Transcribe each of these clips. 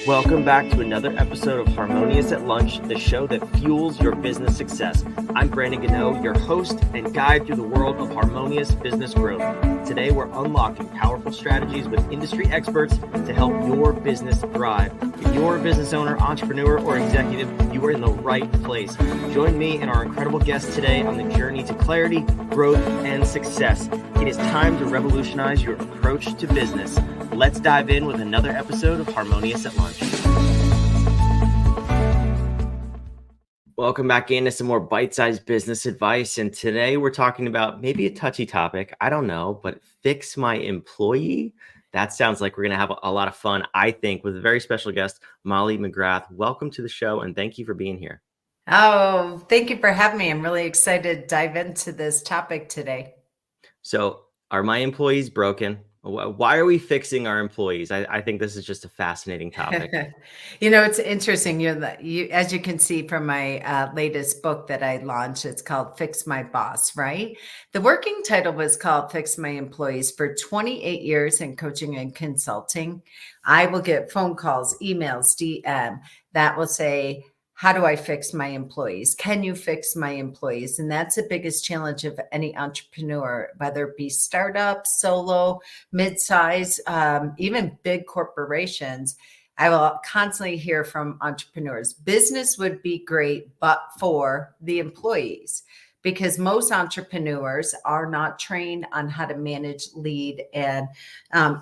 Welcome back to another episode of Harmonious at Lunch, the show that fuels your business success. I'm Brandon Gano, your host and guide through the world of harmonious business growth. Today, we're unlocking powerful strategies with industry experts to help your business thrive. If you're a business owner, entrepreneur, or executive, you are in the right place. Join me and our incredible guests today on the journey to clarity, growth, and success. It is time to revolutionize your approach to business. Let's dive in with another episode of Harmonious at Lunch. Welcome back into some more bite-sized business advice. And today we're talking about maybe a touchy topic. I don't know, but fix my employee. That sounds like we're going to have a lot of fun, I think, with a very special guest, Molly McGrath. Welcome to the show, and thank you for being here. Oh, thank you for having me. I'm really excited to dive into this topic today. So, are my employees broken? Why are we fixing our employees? I think this is just a fascinating topic. It's interesting. As you can see from my latest book that I launched, it's called Fix My Boss, right? The working title was called Fix My Employees. For 28 years in coaching and consulting, I will get phone calls, emails, DM that will say, how do I fix my employees? Can you fix my employees? And that's the biggest challenge of any entrepreneur, whether it be startup, solo, mid-size, even big corporations. I will constantly hear from entrepreneurs, business would be great, but for the employees. Because most entrepreneurs are not trained on how to manage, lead, and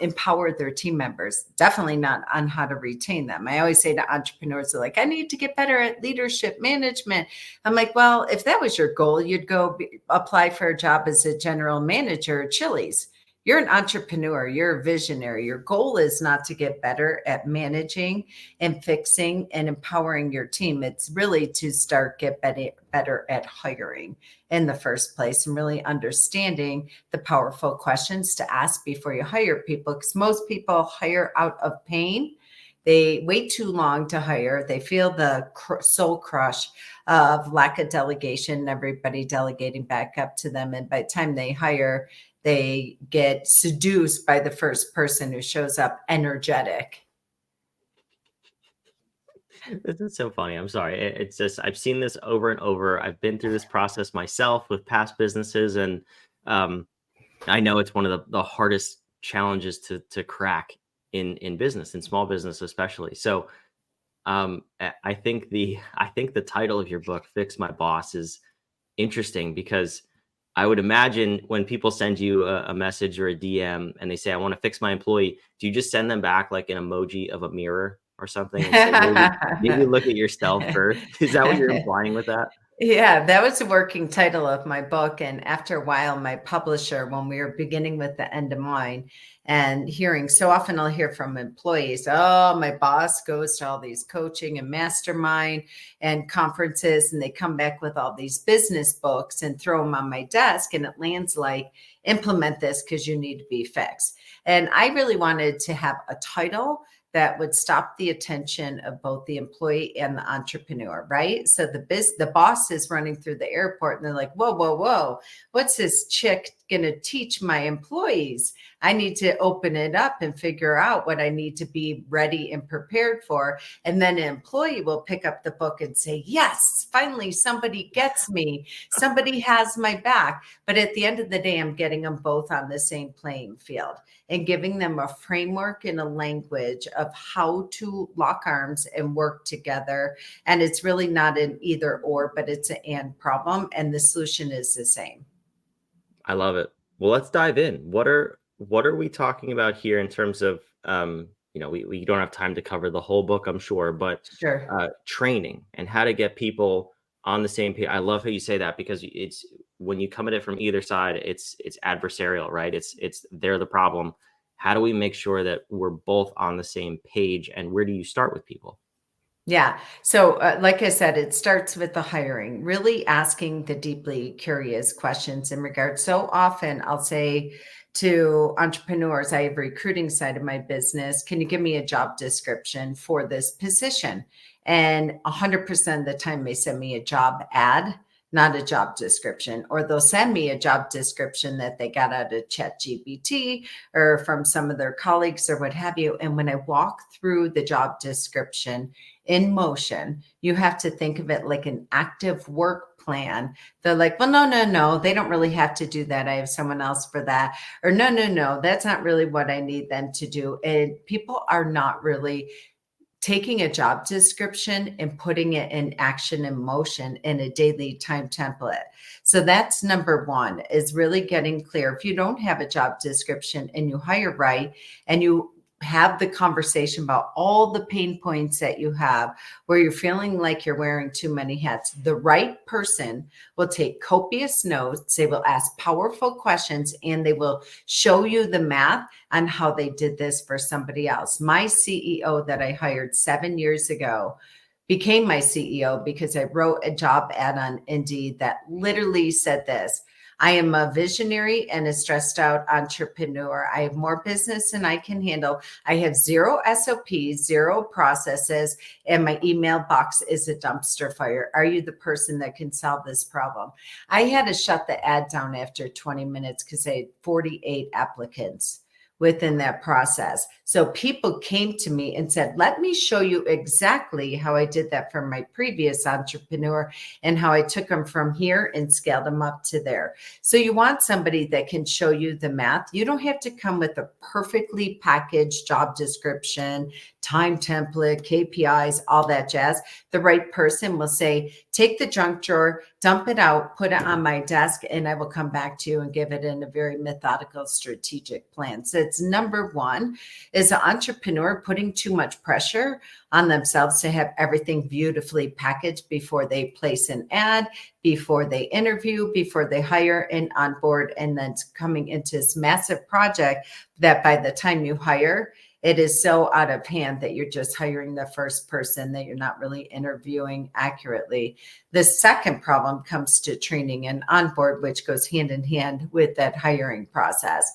empower their team members. Definitely not on how to retain them. I always say to entrepreneurs, they're like, I need to get better at leadership management. I'm like, well, if that was your goal, you'd go apply for a job as a general manager at Chili's. You're an entrepreneur, you're a visionary. Your goal is not to get better at managing and fixing and empowering your team. It's really to get better at hiring in the first place and really understanding the powerful questions to ask before you hire people, because most people hire out of pain. They wait too long to hire. They feel the soul crush of lack of delegation, everybody delegating back up to them. And by the time they hire, they get seduced by the first person who shows up energetic. This is so funny. I'm sorry. It's just, I've seen this over and over. I've been through this process myself with past businesses. And I know it's one of the hardest challenges to crack in business, in small business, especially. So I think the title of your book, Fix My Boss, is interesting because I would imagine when people send you a message or a DM and they say, I want to fix my employee, do you just send them back like an emoji of a mirror or something? And say, maybe look at yourself first. Is that what you're implying with that? Yeah, that was the working title of my book. And after a while, my publisher, when we were beginning with the end of mine and hearing, so often I'll hear from employees, oh, my boss goes to all these coaching and mastermind and conferences, and they come back with all these business books and throw them on my desk. And it lands like, implement this because you need to be fixed. And I really wanted to have a title that would stop the attention of both the employee and the entrepreneur, right? So the boss is running through the airport and they're like, whoa, whoa, whoa, what's this chick going to teach my employees? I need to open it up and figure out what I need to be ready and prepared for. And then an employee will pick up the book and say, yes, finally, somebody gets me. Somebody has my back. But at the end of the day, I'm getting them both on the same playing field and giving them a framework and a language of how to lock arms and work together. And it's really not an either or, but it's an and problem. And the solution is the same. I love it. Well, let's dive in. What are we talking about here in terms of, we don't have time to cover the whole book, I'm sure, but Sure. Training and how to get people on the same page. I love how you say that because it's when you come at it from either side, it's adversarial, right? It's they're the problem. How do we make sure that we're both on the same page, and where do you start with people? Yeah. So like I said, it starts with the hiring, really asking the deeply curious questions in regards. So often I'll say to entrepreneurs, I have a recruiting side of my business. Can you give me a job description for this position? And 100% of the time they send me a job ad, not a job description. Or they'll send me a job description that they got out of ChatGPT or from some of their colleagues or what have you. And when I walk through the job description in motion, you have to think of it like an active work plan. They're like, well, no, they don't really have to do that. I have someone else for that. Or no, that's not really what I need them to do. And people are not really taking a job description and putting it in action and motion in a daily time template. So that's number one, is really getting clear. If you don't have a job description and you hire right and you have the conversation about all the pain points that you have where you're feeling like you're wearing too many hats, the right person will take copious notes. They will ask powerful questions and they will show you the math on how they did this for somebody else. My CEO that I hired 7 years ago became my CEO because I wrote a job ad on Indeed that literally said this: I am a visionary and a stressed out entrepreneur. I have more business than I can handle. I have zero SOPs, zero processes, and my email box is a dumpster fire. Are you the person that can solve this problem? I had to shut the ad down after 20 minutes because I had 48 applicants within that process. So people came to me and said, let me show you exactly how I did that for my previous entrepreneur and how I took them from here and scaled them up to there. So you want somebody that can show you the math. You don't have to come with a perfectly packaged job description, time template, KPIs, all that jazz. The right person will say, take the junk drawer, dump it out, put it on my desk, and I will come back to you and give it in a very methodical, strategic plan. So it's number one, is an entrepreneur putting too much pressure on themselves to have everything beautifully packaged before they place an ad, before they interview, before they hire and onboard, and then coming into this massive project that by the time you hire, it is so out of hand that you're just hiring the first person, that you're not really interviewing accurately. The second problem comes to training and onboard, which goes hand in hand with that hiring process.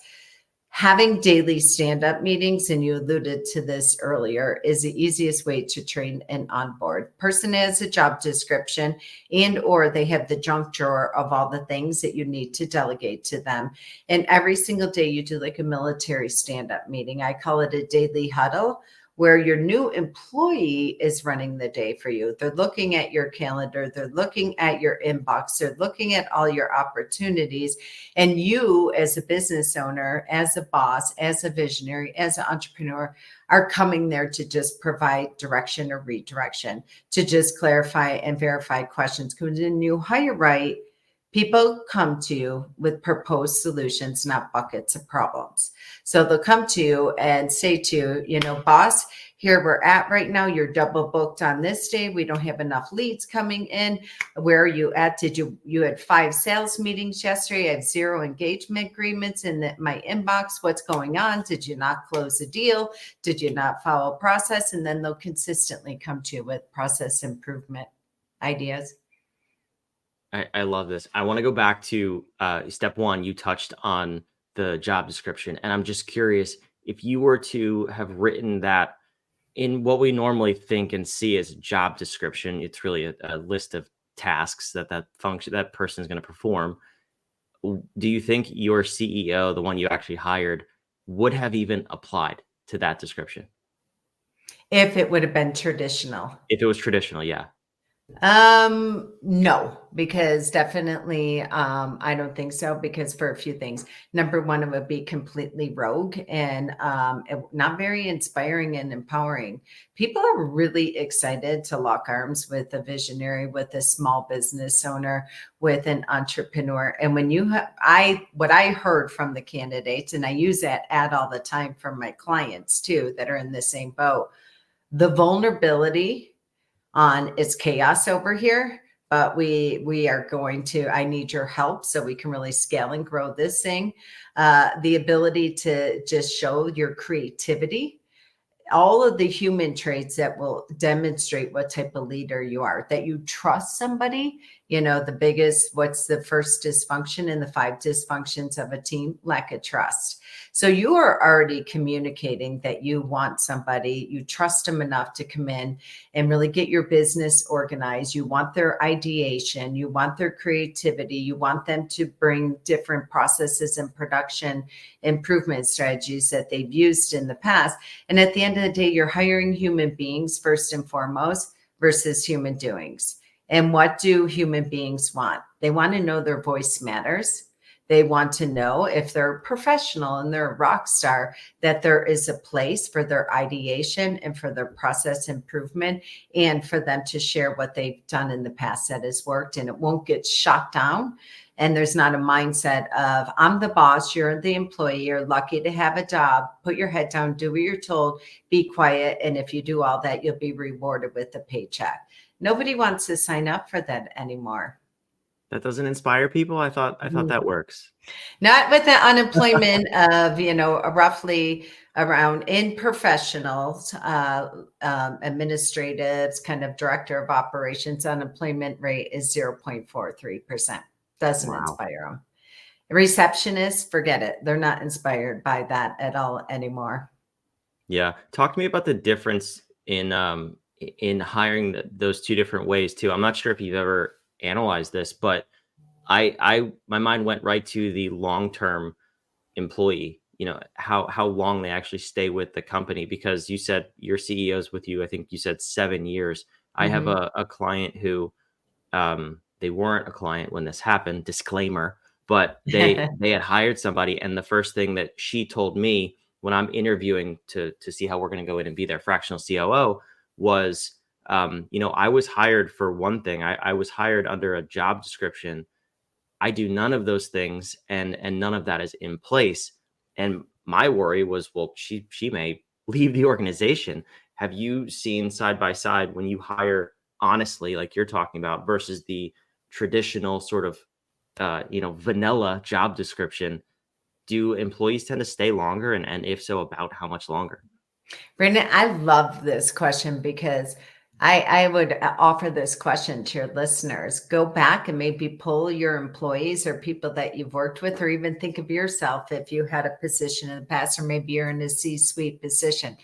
Having daily stand-up meetings, and you alluded to this earlier, is the easiest way to train and onboard. Person has a job description and or they have the junk drawer of all the things that you need to delegate to them. And every single day you do like a military stand-up meeting. I call it a daily huddle, where your new employee is running the day for you. They're looking at your calendar, they're looking at your inbox, they're looking at all your opportunities. And you, as a business owner, as a boss, as a visionary, as an entrepreneur, are coming there to just provide direction or redirection, to just clarify and verify questions. Because when you hire right, people come to you with proposed solutions, not buckets of problems. So they'll come to you and say to you, boss, here we're at right now. You're double booked on this day. We don't have enough leads coming in. Where are you at? You had 5 sales meetings yesterday. I have 0 engagement agreements in my inbox. What's going on? Did you not close a deal? Did you not follow process? And then they'll consistently come to you with process improvement ideas. I love this. I want to go back to step one. You touched on the job description, and I'm just curious if you were to have written that in what we normally think and see as job description. It's really a list of tasks that person is going to perform. Do you think your CEO, the one you actually hired, would have even applied to that description? If it would have been traditional. If it was traditional, yeah. No, because definitely, I don't think so, because for a few things. Number one, it would be completely rogue and not very inspiring and empowering. People are really excited to lock arms with a visionary, with a small business owner, with an entrepreneur. And when what I heard from the candidates, and I use that ad all the time for my clients too, that are in the same boat, the vulnerability on it's chaos over here, but we are going to, I need your help so we can really scale and grow this thing. The ability to just show your creativity, all of the human traits that will demonstrate what type of leader you are, that you trust somebody the biggest, what's the first dysfunction in the 5 dysfunctions of a team? Lack of trust. So you are already communicating that you want somebody, you trust them enough to come in and really get your business organized. You want their ideation, you want their creativity, you want them to bring different processes and production improvement strategies that they've used in the past. And at the end of the day, you're hiring human beings first and foremost versus human doings. And what do human beings want? They want to know their voice matters. They want to know, if they're professional and they're a rock star, that there is a place for their ideation and for their process improvement, and for them to share what they've done in the past that has worked, and it won't get shot down. And there's not a mindset of, I'm the boss, you're the employee, you're lucky to have a job, put your head down, do what you're told, be quiet. And if you do all that, you'll be rewarded with a paycheck. Nobody wants to sign up for that anymore. That doesn't inspire people. I thought that works. Not with the unemployment of, roughly around, in professionals, administratives, kind of director of operations, unemployment rate is 0.43%. Doesn't inspire them. Receptionists, forget it. They're not inspired by that at all anymore. Yeah. Talk to me about the difference in hiring those two different ways too. I'm not sure if you've ever analyzed this, but my mind went right to the long-term employee, how long they actually stay with the company, because you said your CEO's with you, I think you said 7 years. I have a client who, they weren't a client when this happened, disclaimer, but they had hired somebody. And the first thing that she told me when I'm interviewing to see how we're going to go in and be their fractional COO was, I was hired for one thing. I was hired under a job description. I do none of those things, and none of that is in place. And my worry was, well, she may leave the organization. Have you seen side by side, when you hire honestly, like you're talking about, versus the traditional sort of, vanilla job description? Do employees tend to stay longer? And if so, about how much longer? Brandon, I love this question, because I would offer this question to your listeners. Go back and maybe pull your employees or people that you've worked with, or even think of yourself if you had a position in the past, or maybe you're in a C-suite position.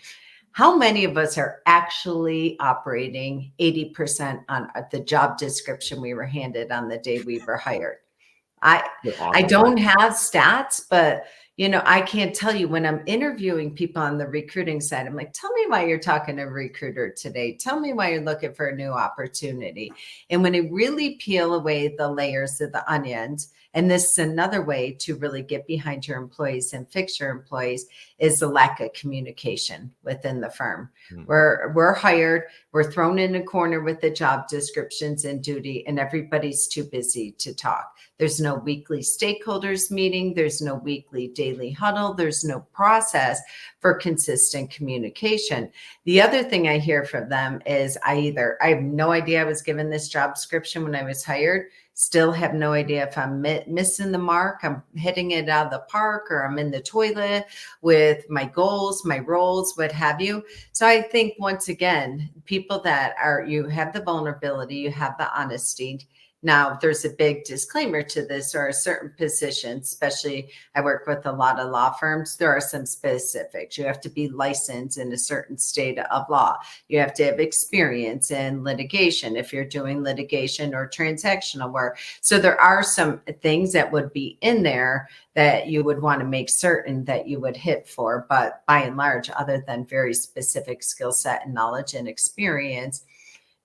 How many of us are actually operating 80% on the job description we were handed on the day we were hired? I don't have stats, but I can't tell you, when I'm interviewing people on the recruiting side, I'm like, tell me why you're talking to a recruiter today. Tell me why you're looking for a new opportunity. And when I really peel away the layers of the onions, and this is another way to really get behind your employees and fix your employees, is the lack of communication within the firm. We're hired, we're thrown in a corner with the job descriptions and duty, and everybody's too busy to talk. There's no weekly stakeholders meeting. There's no weekly daily huddle. There's no process for consistent communication. The other thing I hear from them is, I have no idea I was given this job description when I was hired. Still have no idea if I'm missing the mark, I'm hitting it out of the park, or I'm in the toilet with my goals, my roles, what have you. So I think, once again, people that you have the vulnerability, you have the honesty. Now, there's a big disclaimer to this. There are certain positions, especially I work with a lot of law firms. There are some specifics. You have to be licensed in a certain state of law. You have to have experience in litigation if you're doing litigation or transactional work. So there are some things that would be in there that you would want to make certain that you would hit for. But by and large, other than very specific skill set and knowledge and experience,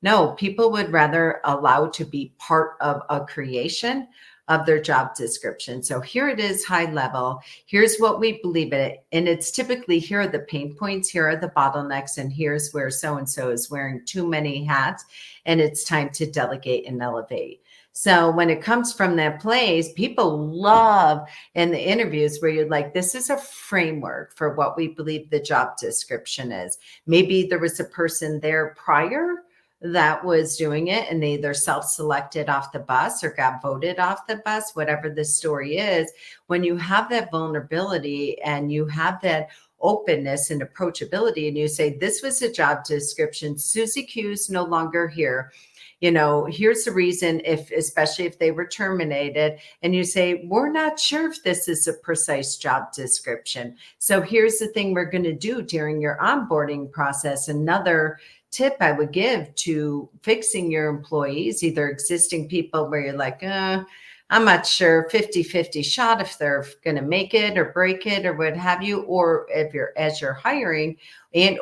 no, people would rather allow to be part of a creation of their job description. So here it is, high level. Here's what we believe in it. And it's typically, here are the pain points, here are the bottlenecks, and here's where so-and-so is wearing too many hats, and it's time to delegate and elevate. So when it comes from that place, people love in the interviews where you're like, this is a framework for what we believe the job description is. Maybe there was a person there prior that was doing it, and they either self-selected off the bus or got voted off the bus, whatever the story is. When you have that vulnerability and you have that openness and approachability, and you say, this was a job description, Susie Q's no longer here. here's the reason, especially if they were terminated, and you say, we're not sure if this is a precise job description. So here's the thing we're going to do during your onboarding process. Another tip I would give to fixing your employees, either existing people where you're like, I'm not sure, 50-50 shot if they're going to make it or break it or what have you, or as you're hiring,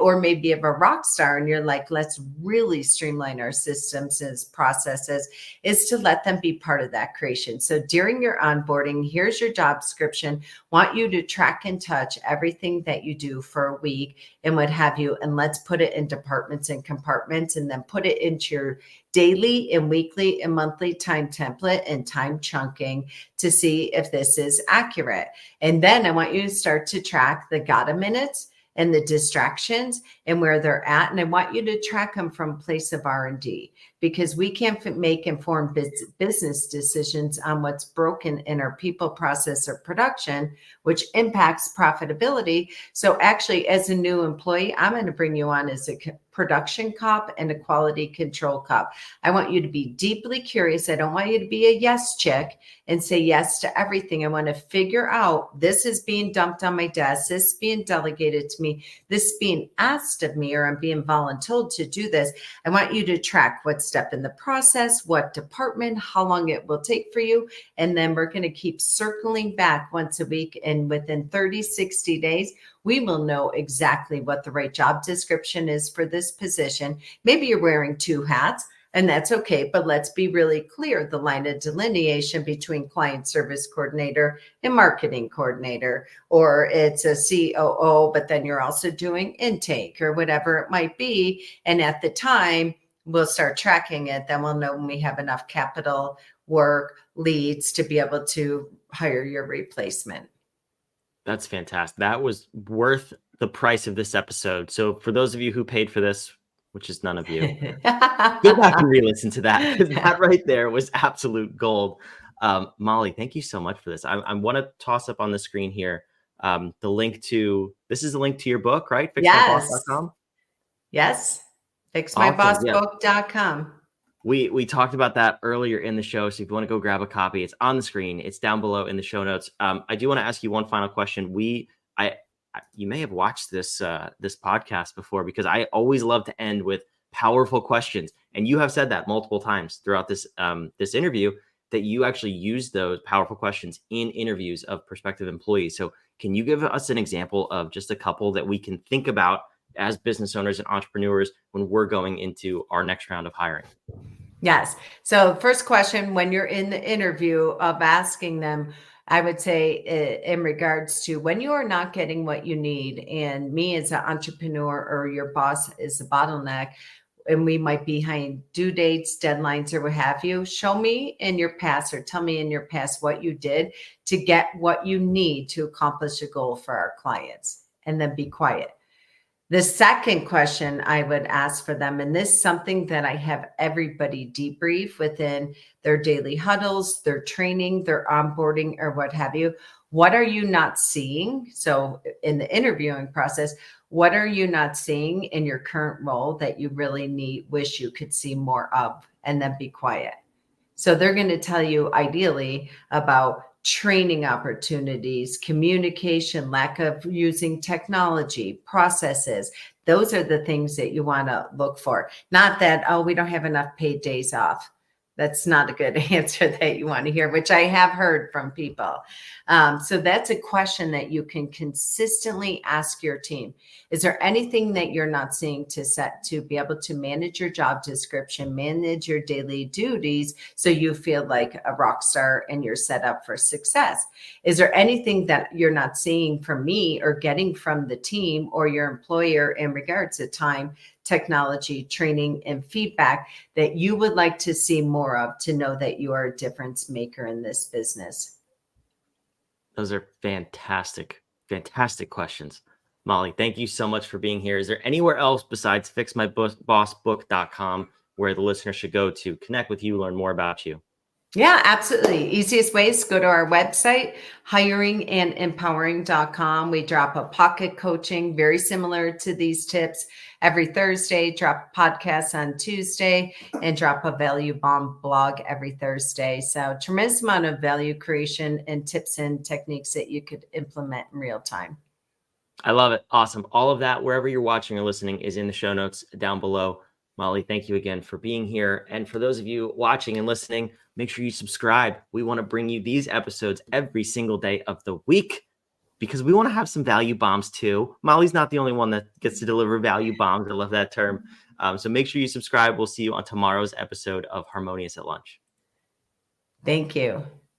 or maybe you have a rock star and you're like, let's really streamline our systems and processes, is to let them be part of that creation. So during your onboarding, here's your job description. Want you to track and touch everything that you do for a week and what have you. And let's put it in departments and compartments, and then put it into your daily and weekly and monthly time template and time chunking to see if this is accurate. And then I want you to start to track the Gano minutes and the distractions and where they're at. And I want you to track them from place of R&D, because we can't make informed business decisions on what's broken in our people, process, or production, which impacts profitability. So actually, as a new employee, I'm going to bring you on as a production cop and a quality control cop. I want you to be deeply curious. I don't want you to be a yes chick and say yes to everything. I want to figure out, this is being dumped on my desk, this is being delegated to me, this is being asked of me, or I'm being voluntold to do this. I want you to track what step in the process, what department, how long it will take for you. And then we're going to keep circling back once a week. And within 30, 60 days, we will know exactly what the right job description is for this position. Maybe you're wearing two hats, and that's okay, but let's be really clear, the line of delineation between client service coordinator and marketing coordinator, or it's a COO, but then you're also doing intake or whatever it might be. And at the time, we'll start tracking it. Then we'll know when we have enough capital work leads to be able to hire your replacement. That's fantastic. That was worth the price of this episode. So for those of you who paid for this, which is none of you, go back and re-listen to that, because that right there was absolute gold. Molly, thank you so much for this. I want to toss up on the screen here the link to, this is a link to your book, right? Fixmyboss.com. Yes. Fixmybossbook.com. We talked about that earlier in the show. So if you want to go grab a copy, it's on the screen. It's down below in the show notes. I do want to ask you one final question. You may have watched this podcast before, because I always love to end with powerful questions. And you have said that multiple times throughout this interview, that you actually use those powerful questions in interviews of prospective employees. So can you give us an example of just a couple that we can think about as business owners and entrepreneurs when we're going into our next round of hiring? Yes. So first question, when you're in the interview, of asking them, I would say in regards to when you are not getting what you need, and me as an entrepreneur or your boss is a bottleneck, and we might be behind due dates, deadlines, or what have you, show me in your past, or tell me in your past what you did to get what you need to accomplish a goal for our clients, and then be quiet. The second question I would ask for them, and this is something that I have everybody debrief within their daily huddles, their training, their onboarding, or what have you. What are you not seeing? So in the interviewing process, what are you not seeing in your current role that you really wish you could see more of? And then be quiet. So they're going to tell you ideally about training opportunities, communication, lack of using technology, processes. Those are the things that you want to look for. Not that, oh, we don't have enough paid days off. That's not a good answer that you want to hear, which I have heard from people. So that's a question that you can consistently ask your team. Is there anything that you're not seeing to be able to manage your job description, manage your daily duties, so you feel like a rock star and you're set up for success? Is there anything that you're not seeing from me or getting from the team or your employer in regards to time, technology, training, and feedback that you would like to see more of to know that you are a difference maker in this business? Those are fantastic, fantastic questions. Molly, thank you so much for being here. Is there anywhere else besides fixmybossbook.com where the listener should go to connect with you, learn more about you? Yeah, absolutely. Easiest ways, go to our website, hiringandempowering.com. We drop a pocket coaching very similar to these tips every Thursday, drop podcasts on Tuesday, and drop a value bomb blog every Thursday. So tremendous amount of value creation and tips and techniques that you could implement in real time. I love it. Awesome. All of that, wherever you're watching or listening, is in the show notes down below. Molly, thank you again for being here. And for those of you watching and listening, make sure you subscribe. We want to bring you these episodes every single day of the week because we want to have some value bombs too. Molly's not the only one that gets to deliver value bombs. I love that term. So make sure you subscribe. We'll see you on tomorrow's episode of Harmonious at Lunch. Thank you.